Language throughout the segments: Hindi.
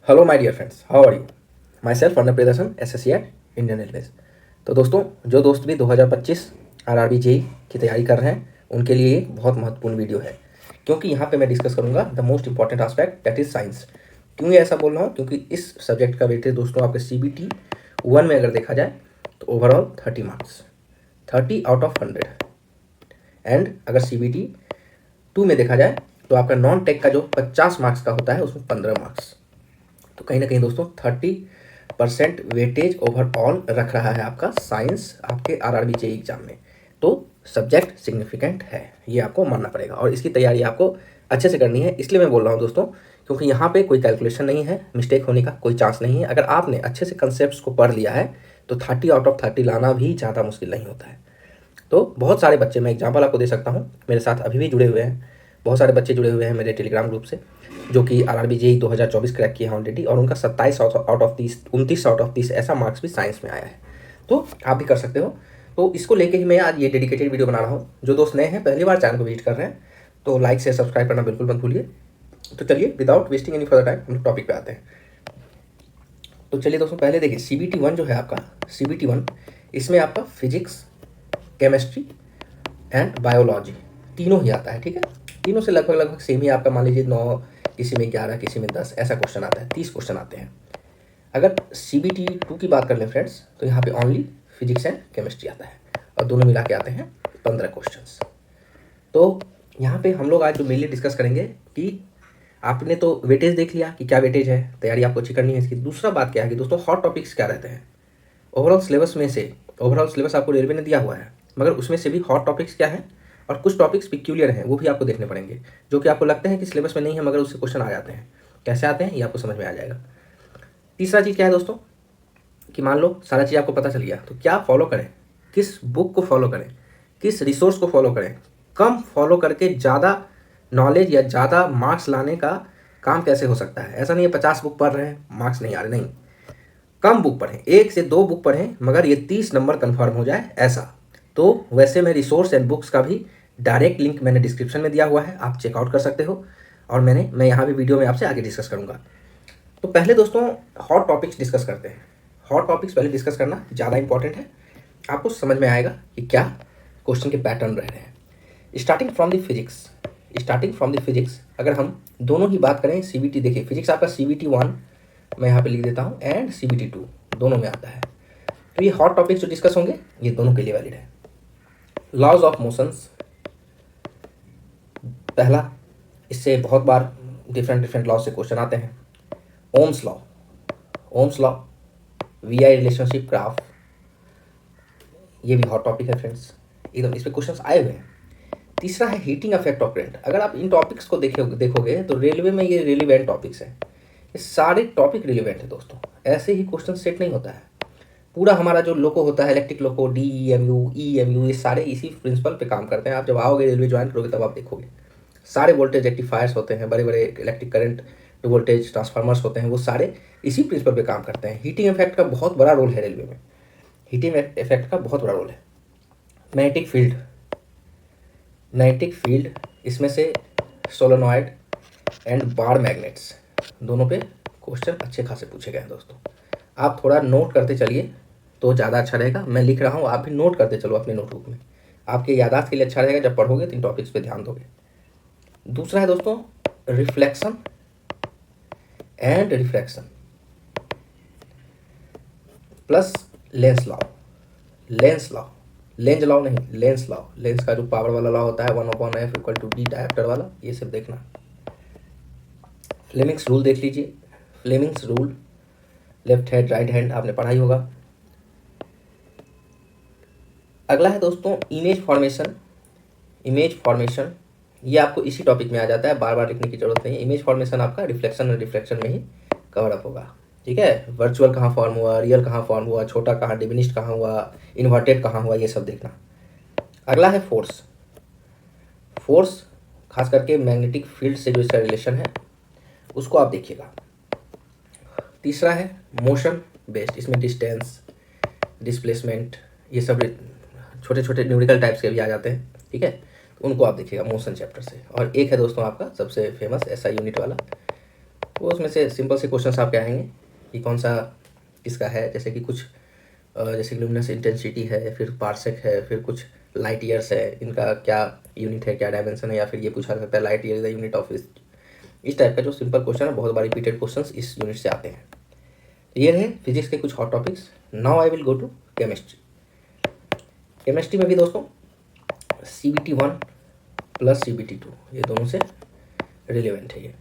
Hello my dear friends, how are you? Myself Arnav Priyadarshan, SSC at Indian railways. तो दोस्तों, जो दोस्त भी 2025 आरआरबी जेई की तैयारी कर रहे हैं उनके लिए एक बहुत महत्वपूर्ण वीडियो है, क्योंकि यहाँ पे मैं डिस्कस करूँगा the most important aspect, that is science. क्यों ये ऐसा बोल रहा हूँ? क्योंकि इस सब्जेक्ट का वेटेज दोस्तों आपके CBT 1 में अगर देखा जाए तो overall 30 marks, 30 out of 100। And अगर CBT 2 में देखा जाए तो आपका नॉन टेक का जो 50 मार्क्स का होता है उसमें 15 मार्क्स। तो कहीं ना कहीं दोस्तों 30% वेटेज ओवरऑल रख रहा है आपका साइंस आपके आरआरबी जेई एग्जाम में। तो सब्जेक्ट सिग्निफिकेंट है, ये आपको मानना पड़ेगा और इसकी तैयारी आपको अच्छे से करनी है। इसलिए मैं बोल रहा हूँ दोस्तों, क्योंकि यहाँ पे कोई कैलकुलेशन नहीं है, मिस्टेक होने का कोई चांस नहीं है। अगर आपने अच्छे से कंसेप्ट को पढ़ लिया है तो 30 आउट ऑफ 30 लाना भी ज़्यादा मुश्किल नहीं होता है। तो बहुत सारे बच्चे, मैं एग्जाम्पल आपको दे सकता हूँ, मेरे साथ अभी भी जुड़े हुए हैं, बहुत सारे बच्चे जुड़े हुए हैं मेरे टेलीग्राम ग्रुप से, जो कि आरआरबी जेई 2024 क्रैक किया है ऑलरेडी, और उनका 27 आउट ऑफ 30, 29 आउट ऑफ 30 ऐसा मार्क्स भी साइंस में आया है। तो आप भी कर सकते हो। तो इसको लेके ही मैं आज ये डेडिकेटेड वीडियो बना रहा हूँ। जो दोस्त नए हैं, पहली बार चैनल को विजिट कर रहे हैं, तो लाइक से सब्सक्राइब करना बिल्कुल मत भूलिए। तो चलिए without wasting any further time हम लोग टॉपिक पे आते हैं। तो चलिए दोस्तों, पहले देखिए CBT 1 जो है आपका, CBT 1 इसमें आपका फिजिक्स, केमिस्ट्री एंड बायोलॉजी तीनों ही आता है। ठीक है, तीनों से लगभग लगभग सेम ही आपका, मान लीजिए 9, किसी में 11, किसी में 10 ऐसा क्वेश्चन आता है, 30 क्वेश्चन आते हैं। अगर CBT 2 की बात कर लें फ्रेंड्स, तो यहाँ पे ओनली फिजिक्स एंड केमिस्ट्री आता है और दोनों मिला के आते हैं 15 क्वेश्चंस। तो यहाँ पे हम लोग आज जो मेनली डिस्कस करेंगे कि आपने तो वेटेज देख लिया कि क्या वेटेज है, तैयारी आपको अच्छी करनी है इसकी। दूसरा बात क्या है कि दोस्तों हॉट टॉपिक्स क्या रहते हैं ओवरऑल सिलेबस में से। ओवरऑल सिलेबस आपको रेलवे ने दिया हुआ है, मगर उसमें से भी हॉट टॉपिक्स क्या है और कुछ टॉपिक्स पिक्यूलियर हैं, वो भी आपको देखने पड़ेंगे, जो कि आपको लगते हैं कि सिलेबस में नहीं है मगर उससे क्वेश्चन आ जाते हैं। कैसे आते हैं ये आपको समझ में आ जाएगा। तीसरा चीज़ क्या है दोस्तों, कि मान लो सारा चीज़ आपको पता चल गया, तो क्या फॉलो करें, किस बुक को फॉलो करें, किस रिसोर्स को फॉलो करें। कम फॉलो करके ज़्यादा नॉलेज या ज़्यादा मार्क्स लाने का काम कैसे हो सकता है। ऐसा नहीं है 50 बुक पढ़ रहे हैं मार्क्स नहीं आ रहे, नहीं, कम बुक पढ़ें, 1 से 2 बुक पढ़ें, मगर ये 30 नंबर कन्फर्म हो जाए ऐसा। तो वैसे मैं रिसोर्स एंड बुक्स का भी डायरेक्ट लिंक मैंने डिस्क्रिप्शन में दिया हुआ है, आप चेकआउट कर सकते हो, और मैं यहाँ भी वीडियो में आपसे आगे डिस्कस करूँगा। तो पहले दोस्तों हॉट टॉपिक्स डिस्कस करते हैं। हॉट टॉपिक्स पहले डिस्कस करना ज़्यादा इंपॉर्टेंट है, आपको समझ में आएगा कि क्या क्वेश्चन के पैटर्न रह रहे हैं। स्टार्टिंग फ्रॉम द फिजिक्स अगर हम दोनों ही बात करें, CBT देखिए, फिजिक्स आपका CBT 1 मैं यहाँ पे लिख देता हूँ एंड CBT 2 दोनों में आता है। तो ये हॉट टॉपिक्स जो डिस्कस होंगे ये दोनों के लिए वैलिड है। लॉज ऑफ मोशंस पहला, इससे बहुत बार डिफरेंट लॉ से क्वेश्चन आते हैं। Ohm's law, VI relationship graph, ये भी हॉट टॉपिक है फ्रेंड्स, एकदम इस पे क्वेश्चंस आए हुए हैं। तीसरा है हीटिंग इफेक्ट ऑफ करंट। अगर आप इन टॉपिक्स को देखोगे तो रेलवे में ये रिलेवेंट टॉपिक्स हैं, ये सारे टॉपिक रिलेवेंट है दोस्तों। ऐसे ही क्वेश्चन सेट नहीं होता है। पूरा हमारा जो लोको होता है, इलेक्ट्रिक लोको, DEMU, EMU, ये सारे इसी प्रिंसिपल पे काम करते हैं। आप जब आओगे रेलवे ज्वाइन करोगे तब आप देखोगे, सारे वोल्टेज रेक्टिफायर्स होते हैं, बड़े बड़े electric current to voltage transformers होते हैं, वो सारे इसी प्रिंसिपल पे काम करते हैं। हीटिंग इफेक्ट का बहुत बड़ा रोल है रेलवे में, हीटिंग इफेक्ट का बहुत बड़ा रोल है। मैग्नेटिक फील्ड, इसमें से सोलेनॉइड एंड बार मैग्नेट्स दोनों पे क्वेश्चन अच्छे खासे पूछे गए हैं दोस्तों। आप थोड़ा नोट करते चलिए तो ज़्यादा अच्छा रहेगा। मैं लिख रहा हूँ, आप भी नोट करते चलो अपने नोटबुक में, आपके याददाश्त के लिए अच्छा रहेगा। जब पढ़ोगे तो इन टॉपिक्स पे ध्यान दोगे। दूसरा है दोस्तों reflection and refraction plus Lenz law नहीं, लेंस लॉ। लेंस का जो पावर वाला लॉ होता है 1/f=d डायोप्टर वाला, ये सब देखना। फ्लेमिंग्स रूल देख लीजिए, Fleming's rule, left hand right hand आपने पढ़ाई होगा। अगला है दोस्तों इमेज फॉर्मेशन, ये आपको इसी टॉपिक में आ जाता है, बार बार लिखने की जरूरत नहीं है। इमेज फॉर्मेशन आपका रिफ्लेक्शन और रिफ्रैक्शन में ही कवर अप होगा। ठीक है, वर्चुअल कहाँ फॉर्म हुआ, रियल कहाँ फॉर्म हुआ, छोटा कहाँ, डिमिनिश्ड कहाँ हुआ, इन्वर्टेड कहाँ हुआ, ये सब देखना। अगला है फोर्स खास करके मैग्नेटिक फील्ड से जो इसका रिलेशन है उसको आप देखिएगा। तीसरा है मोशन बेस्ड, इसमें डिस्टेंस, डिस्प्लेसमेंट, ये सब छोटे छोटे न्यूमेरिकल टाइप्स के भी आ जाते हैं। ठीक है, तो उनको आप देखिएगा मोशन चैप्टर से। और एक है दोस्तों आपका सबसे फेमस SI यूनिट वाला, वो उसमें से सिंपल से क्वेश्चंस आपके आएंगे कि कौन सा किसका है, जैसे कि कुछ जैसे लुमिनस इंटेंसिटी है, फिर पार्सेक है, फिर कुछ लाइट ईयर्स है, इनका क्या यूनिट है, क्या डायमेंशन है, या फिर ये पूछा जा सकता है light year is the unit of इस टाइप का जो सिंपल क्वेश्चन है, बहुत बार रिपीटेड क्वेश्चंस इस यूनिट से आते हैं। ये रहे फिजिक्स के कुछ hot topics. Now I will go to chemistry. Chemistry में भी दोस्तों CBT 1 प्लस CBT 2 ये दोनों से रिलेवेंट है। ये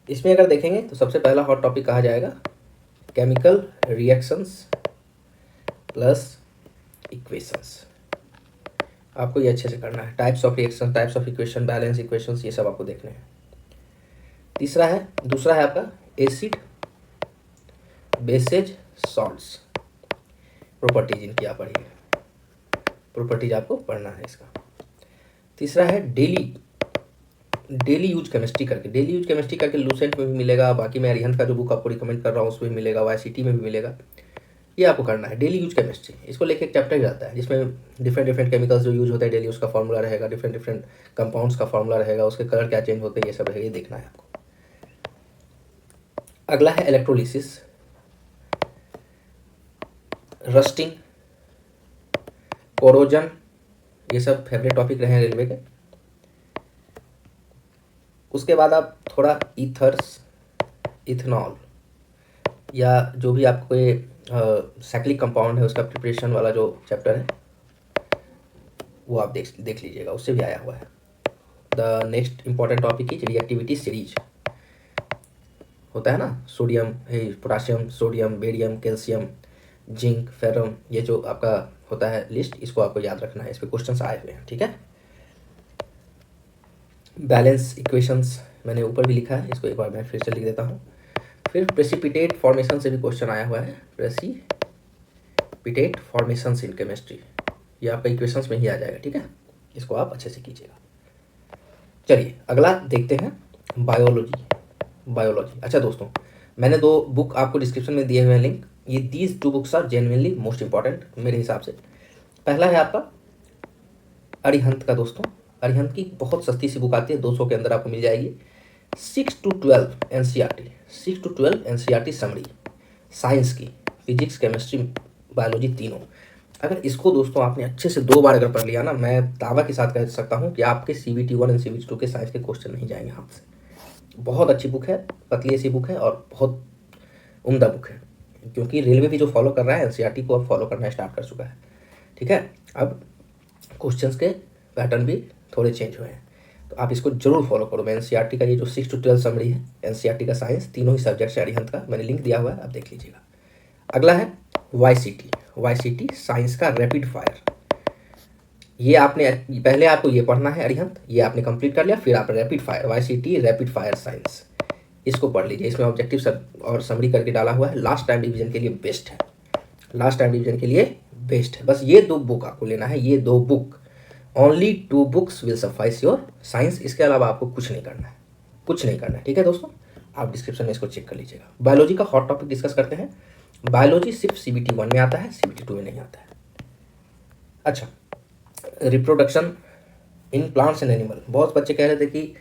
इसमें अगर देखेंगे तो सबसे पहला हॉट टॉपिक कहा जाएगा केमिकल रिएक्शंस प्लस इक्वेशंस। आपको ये अच्छे से करना है। Types of reaction, types of equation, balance equations, ये सब आपको देखने हैं। दूसरा है आपका एसिड, बेसेज, सॉल्ट्स, प्रॉपर्टीज इनकी आप पढ़िए, प्रॉपर्टीज आपको पढ़ना है इसका। तीसरा है डेली यूज केमिस्ट्री करके। डेली यूज केमिस्ट्री करके लूसेंट में भी मिलेगा, बाकी मैं अरिहंत का जो बुक आपको रिकमेंड कर रहा हूँ उसमें भी मिलेगा, YCT में भी मिलेगा। ये आपको करना है डेली यूज केमिस्ट्री। इसको लेके एक चैप्टर रहता है जिसमें डिफरेंट केमिकल्स जो यूज होते हैं डेली, उसका फॉर्मूला रहेगा, डिफरेंट कंपाउंड्स का फॉर्मूला रहेगा, उसके कलर क्या चेंज होते हैं, ये सब रहेगा, ये देखना है आपको। अगला है इलेक्ट्रोलिसिस, रस्टिंग, कोरोजन, ये सब फेवरेट टॉपिक रहे हैं रेलवे के। उसके बाद आप थोड़ा ईथर्स, इथेनॉल, या जो भी आपको ये साइक्लिक कंपाउंड है उसका प्रिपरेशन वाला जो चैप्टर है वो आप देख लीजिएगा, उससे भी आया हुआ है। The next important topic is reactivity series. होता है ना, sodium, potassium, sodium, barium, calcium, zinc, ferrum, ये जो आपका होता है लिस्ट, इसको आपको याद रखना है, इस पर क्वेश्चंस आए हुए हैं, ठीक है। बैलेंस इक्वेशंस मैंने ऊपर भी लिखा है, इसको एक बार मैं फिर से लिख देता हूँ। फिर प्रेसिपिटेट फॉर्मेशन से भी क्वेश्चन आया हुआ है, प्रेसिपिटेट फॉर्मेशंस इन केमिस्ट्री, ये आपका इक्वेशंस में ही आ जाएगा, ठीक है। इसको आप अच्छे से कीजिएगा। चलिए अगला देखते हैं, बायोलॉजी। अच्छा दोस्तों, मैंने 2 बुक आपको डिस्क्रिप्शन में दिए हुए हैं लिंक। ये these 2 books are genuinely most important मेरे हिसाब से। पहला है आपका अरिहंत का दोस्तों। अरिहंत की बहुत सस्ती सी बुक आती है, 200 के अंदर आपको मिल जाएगी। 6 to 12 NCERT, 6 to 12 NCERT summary, science की, फिजिक्स, केमिस्ट्री, बायोलॉजी तीनों। अगर इसको दोस्तों आपने अच्छे से 2 बार अगर पढ़ लिया ना, मैं दावा के साथ कह सकता हूँ कि आपके CBT 1 और CBT 2 के साइंस के क्वेश्चन नहीं जाएंगे हाथ से। बहुत अच्छी बुक है, पतली सी बुक है और बहुत उम्दा बुक है, क्योंकि रेलवे भी जो फॉलो कर रहा है NCERT को अब फॉलो करना स्टार्ट कर चुका है, ठीक है। अब क्वेश्चंस के पैटर्न भी थोड़े चेंज हुए हैं, तो आप इसको जरूर फॉलो करो। मैं NCERT का ये जो 6 to 12 समरी है, NCERT का साइंस, तीनों ही सब्जेक्ट है अरिहंत का, मैंने लिंक दिया हुआ है, आप देख लीजिएगा। अगला है YCT साइंस का रैपिड फायर। ये आपने पहले आपको ये पढ़ना है अरिहंत, ये आपने कंप्लीट कर लिया, फिर आप rapid fire, YCT rapid fire science, इसको पढ़ लीजिए। इसमें ऑब्जेक्टिव सब और समरी करके डाला हुआ है, लास्ट टाइम डिवीजन के लिए बेस्ट है, लास्ट टाइम डिवीजन के लिए बेस्ट है। बस ये 2 बुक आपको लेना है, ये 2 book, only 2 books will suffice your science. इसके अलावा आपको कुछ नहीं करना है, कुछ नहीं करना है, ठीक है दोस्तों। आप डिस्क्रिप्शन में इसको चेक कर लीजिएगा। बायोलॉजी का हॉट टॉपिक डिस्कस करते हैं। बायोलॉजी सिर्फ CBT 1 में आता है, CBT 2 में नहीं आता है। अच्छा, reproduction in plants and animal. बहुत बच्चे कह रहे थे कि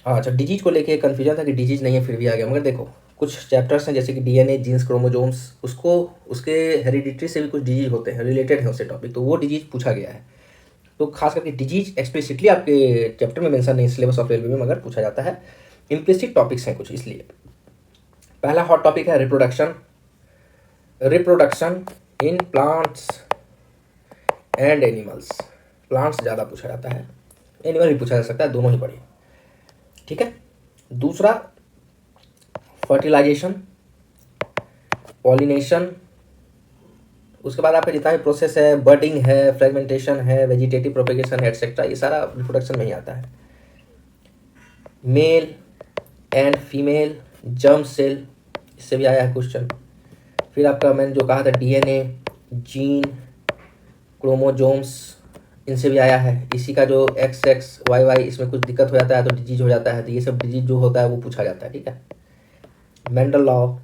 अच्छा डिजीज को लेके कन्फ्यूजन था कि डिजीज नहीं है, फिर भी आ गया। मगर देखो कुछ चैप्टर्स हैं जैसे कि DNA, जीन्स, क्रोमोजोम्स, उसको उसके हेरिडिटरी से भी कुछ डिजीज होते हैं, रिलेटेड है उससे टॉपिक, तो वो डिजीज पूछा गया है। तो खास करके डिजीज एक्सप्लिसिटली आपके चैप्टर में मेंशन नहीं, सिलेबस ऑफ रेलवे में, मगर पूछा जाता है। इम्प्लिसिट टॉपिक्स हैं कुछ, इसलिए पहला हॉट टॉपिक है reproduction in plants and animals. Plants ज़्यादा पूछा जाता है, एनिमल भी पूछा जा सकता है, दोनों ही पढ़िए, ठीक है। दूसरा फर्टिलाइजेशन, पॉलिनेशन, उसके बाद आपका जितना भी प्रोसेस है, बर्डिंग है, फ्रेगमेंटेशन है, वेजिटेटिव प्रोपेगेशन है, एटसेट्रा, ये सारा रिप्रोडक्शन में ही आता है। Male and female germ cell, इससे भी आया है क्वेश्चन। फिर आपका मैंने जो कहा था DNA, जीन, क्रोमोजोम्स, इनसे भी आया है। इसी का जो XXYY, इसमें कुछ दिक्कत हो जाता है तो डिजीज हो जाता है, तो ये सब डिजीज जो होता है वो पूछा जाता है, ठीक है। मेंडल लॉ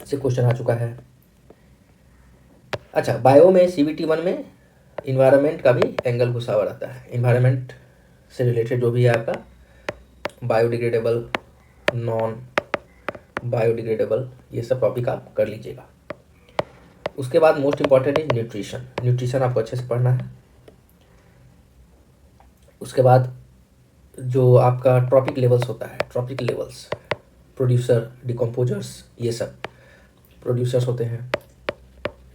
से क्वेश्चन आ चुका है। अच्छा, बायो में CBT 1 में इन्वायरमेंट का भी एंगल घुसा हुआ रहता है। इन्वायरमेंट से रिलेटेड जो भी है आपका बायोडिग्रेडेबल नॉन बायोडिग्रेडेबल, ये सब टॉपिक आप कर लीजिएगा। उसके बाद मोस्ट इंपॉर्टेंट है न्यूट्रिशन। न्यूट्रिशन आपको अच्छे से पढ़ना है। उसके बाद जो आपका ट्रॉपिक लेवल्स होता है, ट्रॉपिक लेवल्स, प्रोड्यूसर, डिकम्पोजर्स, ये सब प्रोड्यूसर्स होते हैं,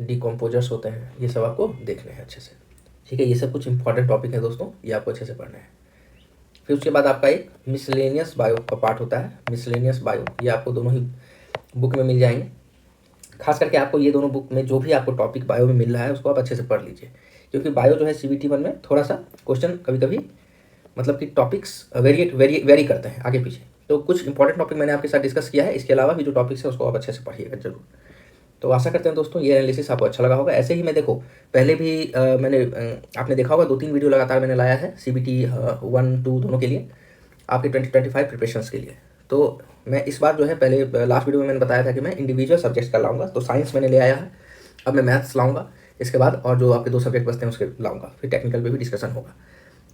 डिकम्पोजर्स होते हैं, ये सब आपको देखने हैं अच्छे से। ठीक है, ये सब कुछ इंपॉर्टेंट टॉपिक है दोस्तों, ये आपको अच्छे से पढ़ना है। फिर उसके बाद आपका एक मिसलेनियस बायो का पार्ट होता है, मिसलेनियस बायो, ये आपको दोनों ही बुक में मिल जाएंगे। खास करके आपको ये दोनों बुक में जो भी आपको टॉपिक बायो में मिल रहा है उसको आप अच्छे से पढ़ लीजिए, क्योंकि बायो जो है CBT 1 में थोड़ा सा क्वेश्चन कभी कभी मतलब कि टॉपिक्स वेरी करते हैं आगे पीछे। तो कुछ इंपॉर्टेंट टॉपिक मैंने आपके साथ डिस्कस किया है, इसके अलावा भी जो टॉपिक्स है उसको आप अच्छे से पढ़िएगा जरूर। तो आशा करते हैं दोस्तों ये एनालिसिस आपको अच्छा लगा होगा। ऐसे ही मैं देखो पहले भी मैंने आपने देखा होगा 2-3 वीडियो लगातार मैंने लाया है CBT 1-2 दोनों के लिए, आपके 2025 प्रिपरेशंस के लिए। तो मैं इस बार जो है, पहले लास्ट वीडियो में मैंने बताया था कि मैं इंडिविजुअल सब्जेक्ट्स का लाऊंगा, तो साइंस मैंने ले आया है, अब मैं मैथ्स लाऊंगा इसके बाद, और जो आपके 2 सब्जेक्ट बचते हैं उसके लाऊंगा, फिर टेक्निकल पे भी डिस्कशन होगा।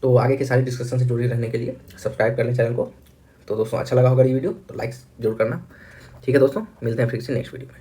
तो आगे के सारी डिस्कशन से जुड़े रहने के लिए सब्सक्राइब कर लें चैनल को। तो दोस्तों अच्छा लगा होगा ये वीडियो तो लाइक जरूर करना। ठीक है दोस्तों, मिलते हैं फिर से नेक्स्ट वीडियो में।